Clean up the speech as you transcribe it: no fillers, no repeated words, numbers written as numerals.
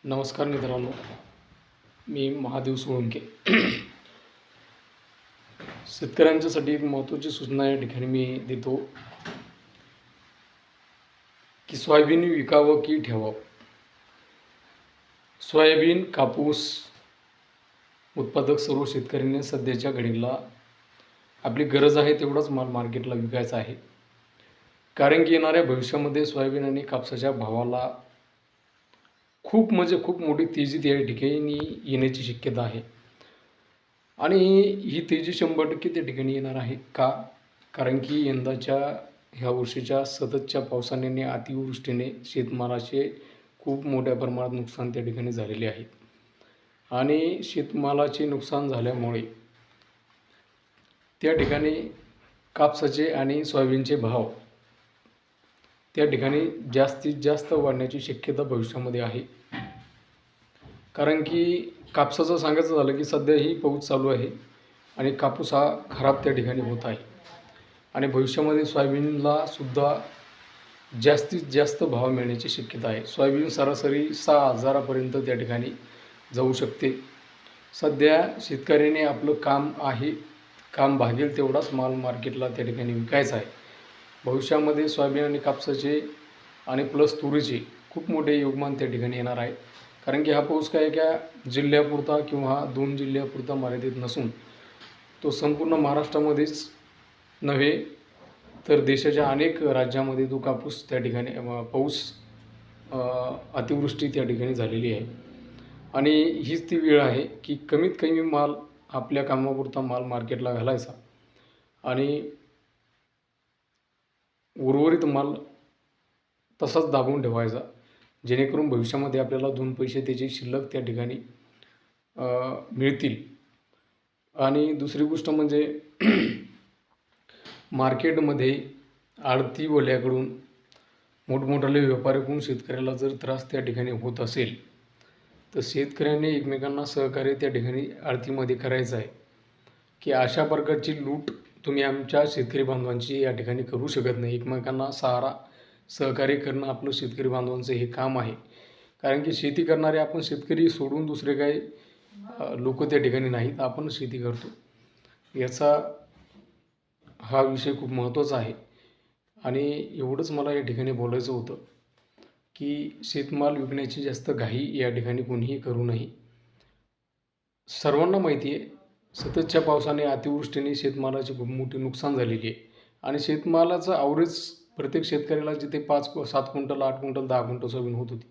नमस्कार मित्रांनो, मी महादेव सोळंके. शेतकऱ्यांच्यासाठी एक महत्त्वाची सूचना या ठिकाणी मी देतो की सोयाबीन विकावं की ठेवावं. सोयाबीन, कापूस उत्पादक सर्व शेतकऱ्यांनी सध्याच्या घडीला आपली गरज आहे तेवढाच माल मार्केटला विकायचा आहे. कारण की येणाऱ्या भविष्यामध्ये सोयाबीन आणि कापसाच्या भावाला खूप खूप मोठी तेजी त्या ठिकाणी येण्याची शक्यता आहे. आणि ही तेजी 100% त्या ठिकाणी येणार आहे का? कारण की यंदाच्या ह्या वर्षीच्या सततच्या पावसाने आणि अतिवृष्टीने शेतमालाचे खूप मोठ्या प्रमाणात नुकसान त्या ठिकाणी झालेले आहे. आणि शेतमालाचे नुकसान झाल्यामुळे त्या ठिकाणी कापसाचे आणि सोयाबीनचे भाव त्या ठिकाणी जास्तीत जास्त वाढण्याची शक्यता भविष्यामध्ये आहे. कारण की कापसाचं सांगायचं झालं की सध्याही पाऊस चालू आहे आणि कापूस हा खराब त्या ठिकाणी होत आहे. आणि भविष्यामध्ये सोयाबीनला सुद्धा जास्तीत जास्त भाव मिळण्याची शक्यता आहे. सोयाबीन सरासरी 6,000 पर्यंत त्या ठिकाणी जाऊ शकते. सध्या शेतकऱ्याने आपलं काम भागेल तेवढाच माल मार्केटला त्या ठिकाणी विकायचा आहे. भविष्यामध्ये सोयाबीन आणि कापसाचे आणि प्लस तुरीचे खूप मोठे योगदान त्या ठिकाणी येणार आहे. कारण की हा पाऊस काय एका जिल्ह्यापुरता किंवा 2 जिल्ह्यापुरता मर्यादित नसून तो संपूर्ण महाराष्ट्रामध्येच नव्हे तर देशाच्या अनेक राज्यामध्ये तो कापूस त्या ठिकाणी पाऊस अतिवृष्टी त्या ठिकाणी झालेली आहे. आणि हीच ती वेळ आहे की कमीत कमी माल आपल्या कामापुरता माल मार्केटला घालायचा आणि उर्वरित माल तसाच दाबून ठेवायचा, जेणेकरून भविष्यामध्ये आपल्याला 2 पैसे त्याचे शिल्लक त्या ठिकाणी मिळतील. आणि दुसरी गोष्ट म्हणजे मार्केटमध्ये आडतीवाल्याकडून मोठमोठाले व्यापाऱ्याकडून शेतकऱ्याला जर त्रास त्या ठिकाणी होत असेल तर शेतकऱ्यांनी एकमेकांना सहकार्य त्या ठिकाणी आडतीमध्ये करायचं आहे. की अशा प्रकारची लूट तुम्ही आमच्या शेतकरी बांधवांची या ठिकाणी करू शकत नाही. एकमेकांना सहकार्य करणं आपलं शेतकरी बांधवांचं हे काम आहे. कारण की शेती करणारे आपण शेतकरी सोडून दुसरे काही लोक त्या ठिकाणी नाहीत, आपण शेती करतो. याचा हा विषय खूप महत्त्वाचा आहे. आणि एवढंच मला या ठिकाणी बोलायचं होतं की शेतमाल विकण्याची जास्त घाई या ठिकाणी कोणीही करू नये. सर्वांना माहिती आहे सततच्या पावसाने अतिवृष्टीने शेतमालाची खूप मोठी नुकसान झालेली आहे. आणि शेतमालाचं ॲव्हरेज प्रत्येक शेतकऱ्याला जिथे 5-7 क्विंटल, 8 क्विंटल, 10 क्विंटल सोयाबीन होत होती,